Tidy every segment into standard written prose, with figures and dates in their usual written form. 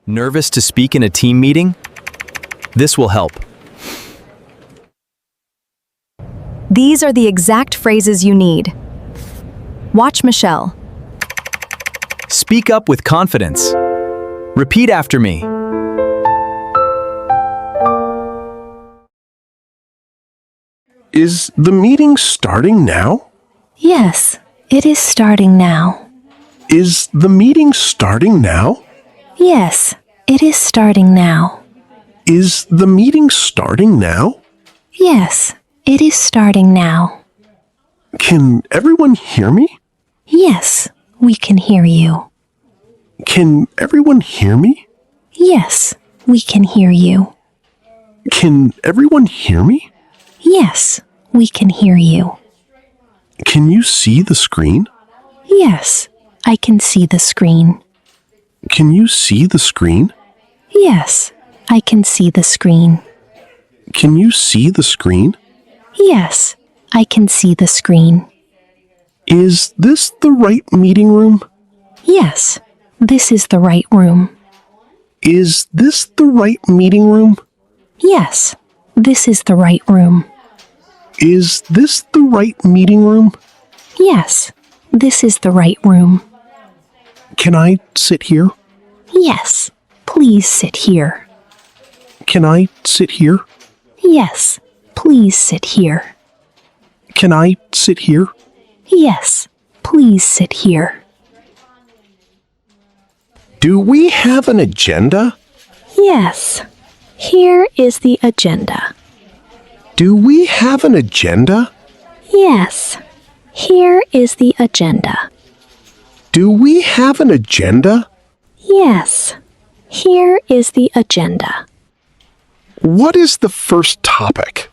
Nervous to speak in a team meeting? This will help. These are the exact phrases you need. Watch Michelle. Speak up with confidence. Repeat after me. Is the meeting starting now? Yes, it is starting now. Is the meeting starting now? Yes, it is starting now. Is the meeting starting now? Yes, it is starting now. Can everyone hear me? Yes, we can hear you. Can everyone hear me? Yes, we can hear you. Can everyone hear me? Yes, we can hear you. Can you see the screen? Yes, I can see the screen. Can you see the screen? Yes, I can see the screen. Can you see the screen? Yes, I can see the screen. Is this the right meeting room? Yes, this is the right room. Is this the right meeting room? Yes, this is the right room. Is this the right meeting room? Yes, this is the right room. Can I sit here? Yes, please sit here. Can I sit here? Yes, please sit here. Can I sit here? Yes, please sit here. Do we have an agenda? Yes, here is the agenda. Do we have an agenda? Yes, here is the agenda. Do we have an agenda? Yes, here is the agenda. What is the first topic?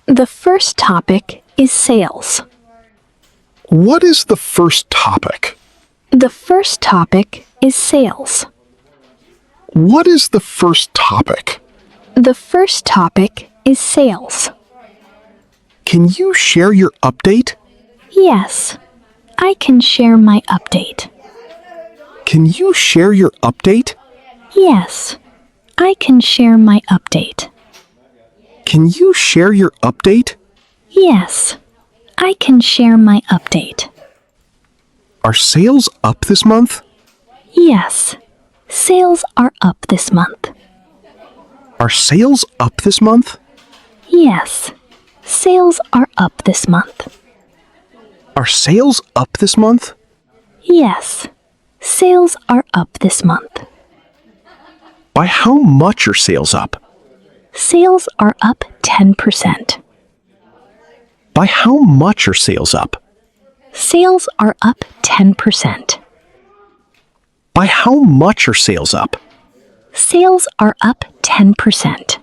The first topic is sales. What is the first topic? The first topic is sales. What is the first topic? The first topic is sales. Can you share your update? Yes, I can share my update. Can you share your update? Yes, I can share my update. Can you share your update? Yes, I can share my update. Are sales up this month? Yes, sales are up this month. Are sales up this month? Yes, sales are up this month. Are sales up this month? Yes, sales are up this month. By how much are sales up? Sales are up 10%. By how much are sales up? Sales are up 10%. By how much are sales up? Sales are up 10%.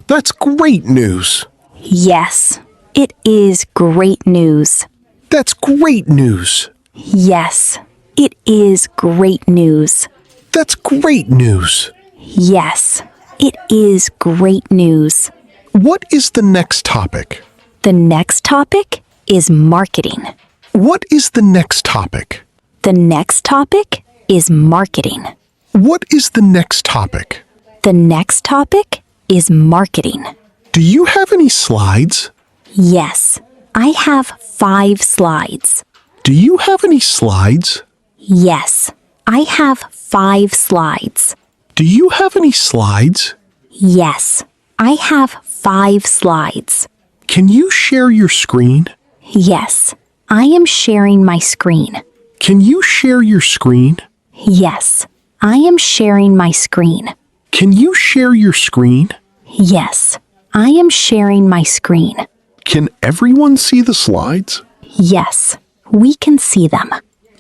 That's great news. Yes, it is great news. That's great news. Yes, it is great news. That's great news. Yes, it is great news. What is the next topic? The next topic is marketing. What is the next topic? The next topic is marketing. What is the next topic? The next topic is marketing. Do you have any slides? Yes, I have 5 slides. Do you have any slides? Yes, I have 5 slides. Do you have any slides? Yes, I have 5 slides. Can you share your screen? Yes, I am sharing my screen. Can you share your screen? Yes, I am sharing my screen. Can you share your screen? Yes, I am sharing my screen. Can everyone see the slides? Yes, we can see them.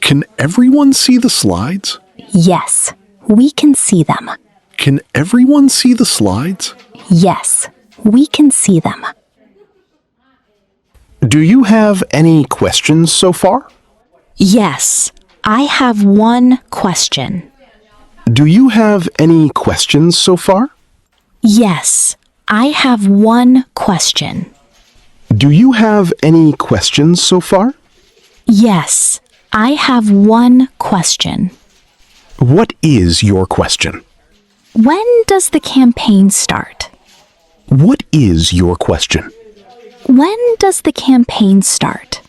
Can everyone see the slides? Yes, we can see them. Can everyone see the slides? Yes, we can see them. Do you have any questions so far? Yes, I have one question. Do you have any questions so far? Yes, I have one question. Do you have any questions so far? Yes, I have one question. What is your question? When does the campaign start? What is your question? When does the campaign start?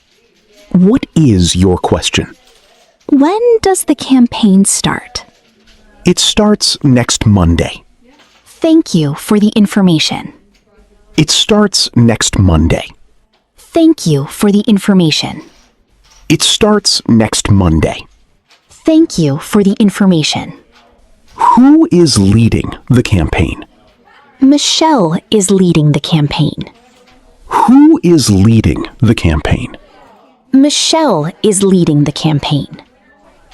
What is your question? When does the campaign start? It starts next Monday. Thank you for the information. It starts next Monday. Thank you for the information. It starts next Monday. Thank you for the information. Who is leading the campaign? Michelle is leading the campaign. Who is leading the campaign? Michelle is leading the campaign.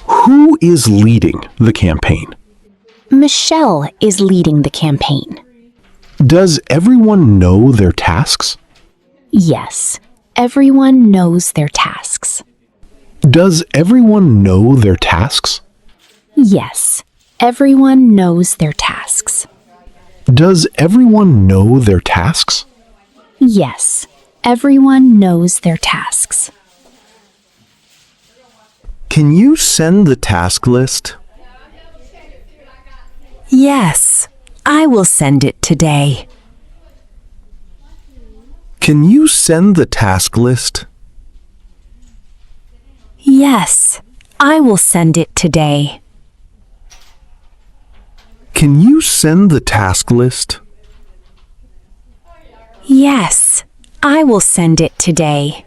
Who is leading the campaign? Michelle is leading the campaign. Does everyone know their tasks? Yes, everyone knows their tasks. Does everyone know their tasks? Yes, everyone knows their tasks. Does everyone know their tasks? Yes, everyone knows their tasks. Can you send the task list? Yes, I will send it today. Can you send the task list? Yes, I will send it today. Can you send the task list? Yes, I will send it today.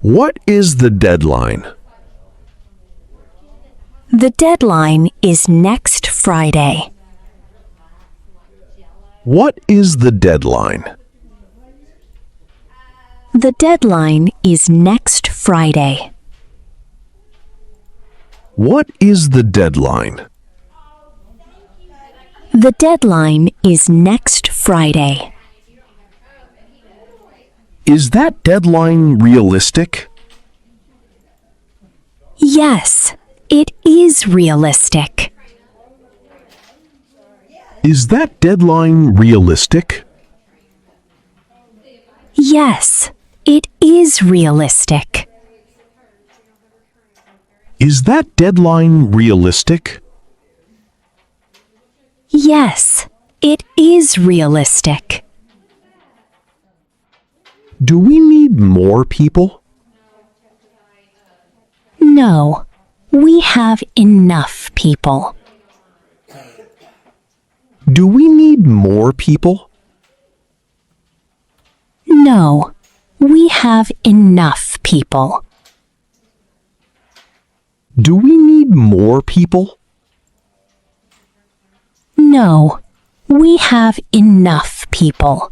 What is the deadline? The deadline is next Friday. What is the deadline? The deadline is next Friday. What is the deadline? The deadline is next Friday. Is that deadline realistic? Yes, it is realistic. Is that deadline realistic? Yes, it is realistic. Is that deadline realistic? Yes, it is realistic. Do we need more people? No, we have enough people. Do we need more people? No, we have enough people. Do we need more people? No, we have enough people.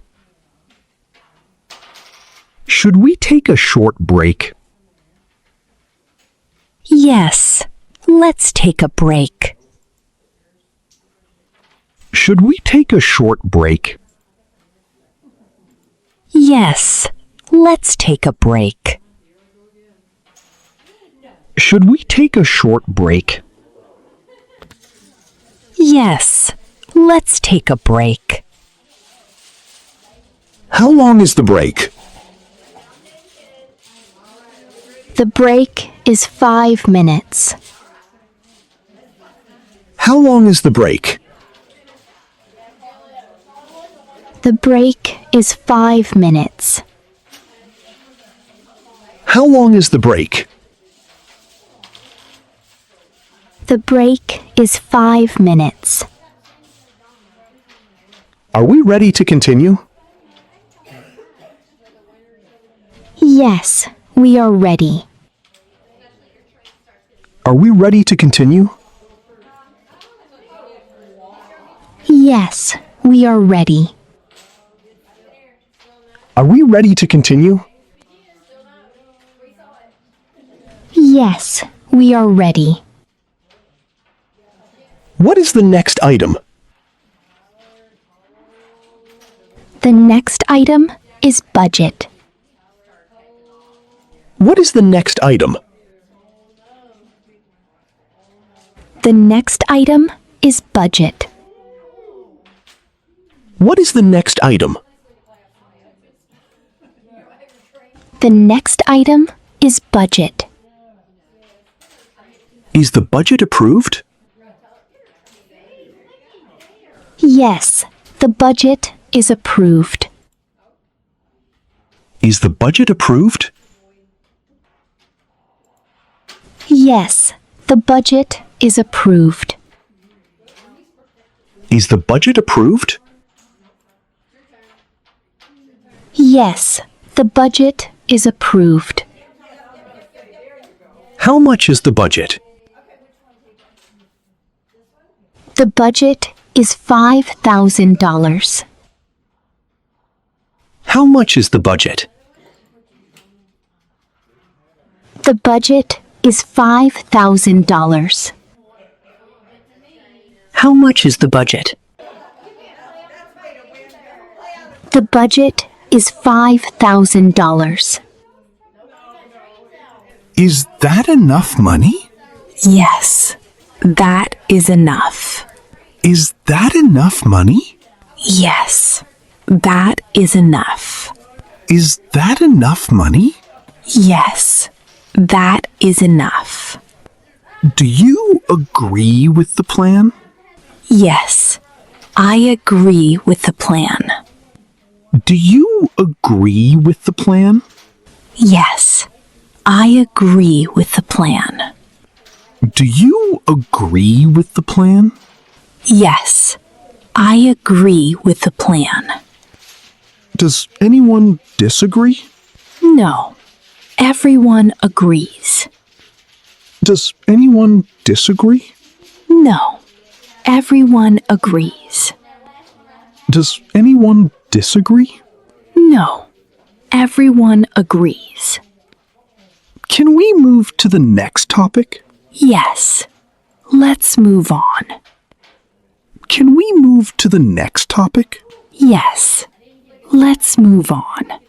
Should we take a short break? Yes, let's take a break. Should we take a short break? Yes, let's take a break. Should we take a short break? Yes, let's take a break. How long is the break? The break is 5 minutes. How long is the break? The break is 5 minutes. How long is the break? The break is 5 minutes. Are we ready to continue? Yes, we are ready. Are we ready to continue? Yes, we are ready. Are we ready to continue? Yes, we are ready. What is the next item? The next item is budget. What is the next item? The next item is budget. What is the next item? The next item is budget. Is the budget approved? Yes, the budget is approved. Is the budget approved? Yes, the budget is approved. Is the budget approved? Yes, the budget is approved. How much is the budget? The budget is $5,000. How much is the budget? The budget is $5,000. How much is the budget? The budget is $5,000. Is that enough money? Yes, that is enough. Is that enough money? Yes, that is enough. Is that enough money? Yes, that is enough. Do you agree with the plan? Yes, I agree with the plan. Do you agree with the plan? Yes, I agree with the plan. Do you agree with the plan? Yes, I agree with the plan. Does anyone disagree? No, everyone agrees. Does anyone disagree? No, everyone agrees. Does anyone disagree? No, everyone agrees. Can we move to the next topic? Yes, let's move on. Can we move to the next topic? Yes, let's move on.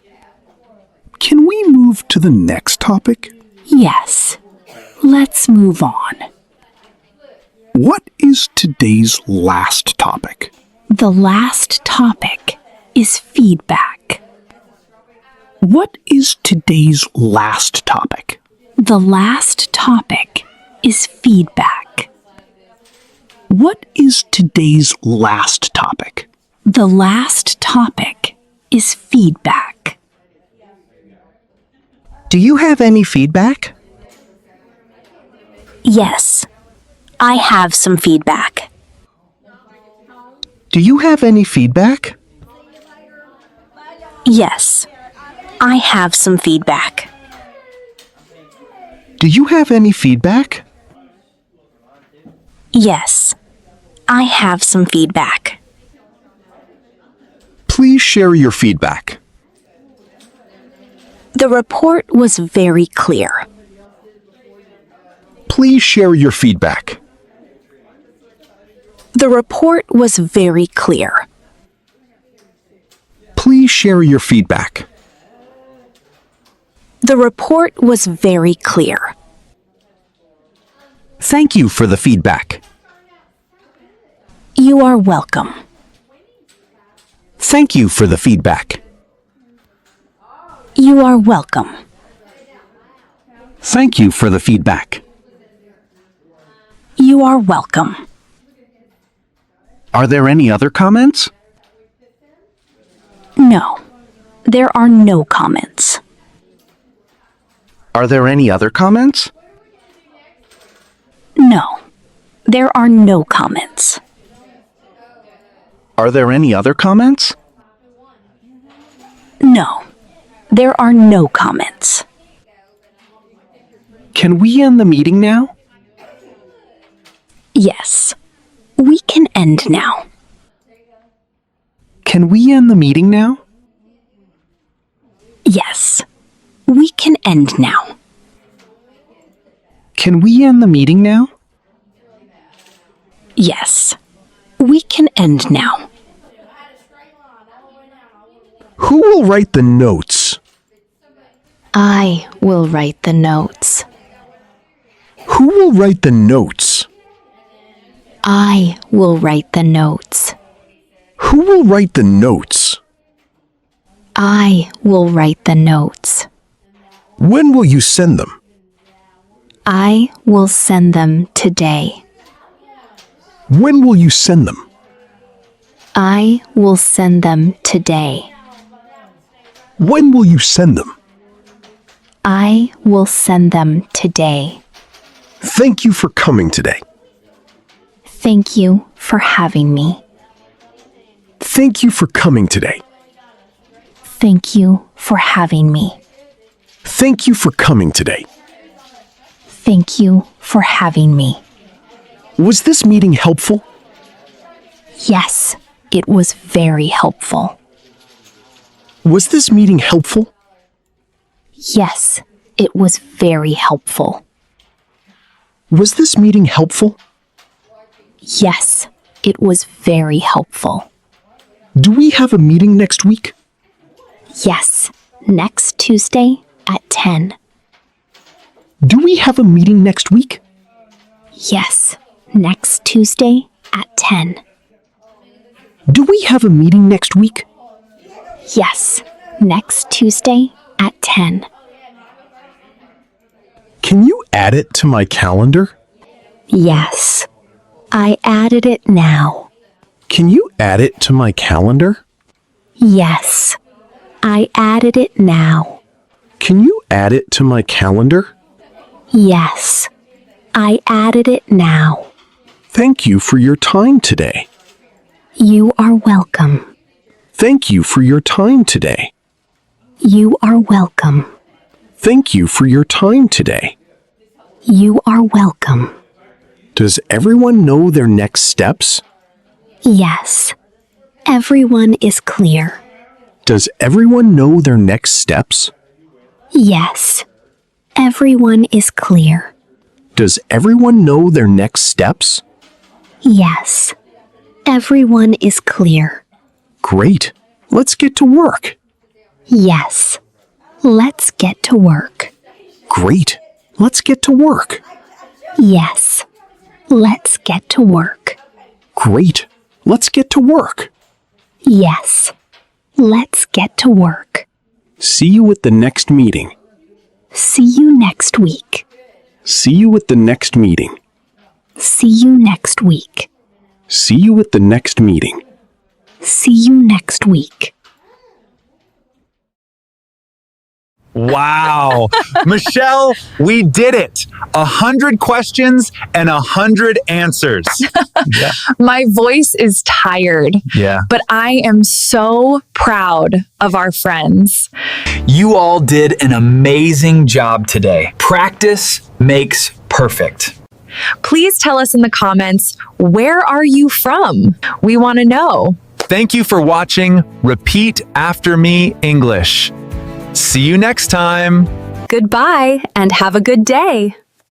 Can we move to the next topic? Yes, let's move on. What is today's last topic? The last topic is feedback. What is today's last topic? The last topic is feedback. What is today's last topic? The last topic is feedback. Do you have any feedback? Yes, I have some feedback. Do you have any feedback? Yes, I have some feedback. Do you have any feedback? Yes, I have some feedback. Please share your feedback. The report was very clear. Please share your feedback. The report was very clear. Please share your feedback. The report was very clear. Thank you for the feedback. You are welcome. Thank you for the feedback. You are welcome. Thank you for the feedback. You are welcome. Are there any other comments? No, there are no comments. Are there any other comments? No, there are no comments. Are there any other comments? No, there are no comments. Can we end the meeting now? Yes, we can end now. Can we end the meeting now? Yes, we can end now. Can we end the meeting now? Yes, we can end now. Who will write the notes? I will write the notes. Who will write the notes? I will write the notes. Who will write the notes? I will write the notes. When will you send them? I will send them today. When will you send them? I will send them today. When will you send them? I will send them today. Thank you for coming today. Thank you for having me. Thank you for coming today. Thank you for having me. Thank you for coming today. Thank you for having me. Was this meeting helpful? Yes, it was very helpful. Was this meeting helpful? Yes, it was very helpful. Was this meeting helpful? Yes, it was very helpful. Do we have a meeting next week? Yes, next Tuesday at 10. Do we have a meeting next week? Yes, next Tuesday at 10. Do we have a meeting next week? Yes, next Tuesday at 10. Can you add it to my calendar? Yes, I added it now. Can you add it to my calendar? Yes, I added it now. Can you add it to my calendar? Yes, I added it now. Thank you for your time today. You are welcome. Thank you for your time today. You are welcome. Thank you for your time today. You are welcome. Does everyone know their next steps? Yes, everyone is clear. Does everyone know their next steps? Yes, everyone is clear. Does everyone know their next steps? Yes, everyone is clear. Great. Let's get to work. Yes, let's get to work. Great. Let's get to work. Yes, let's get to work. Great. Let's get to work. Yes, let's get to work. See you at the next meeting. See you next week. See you at the next meeting. See you next week. See you at the next meeting. See you next week. Wow. Michelle, we did it. 100 questions and 100 answers. Yeah. My voice is tired, Yeah. but I am so proud of our friends. You all did an amazing job today. Practice makes perfect. Please tell us in the comments, where are you from? We want to know. Thank you for watching Repeat After Me English. See you next time. Goodbye and have a good day.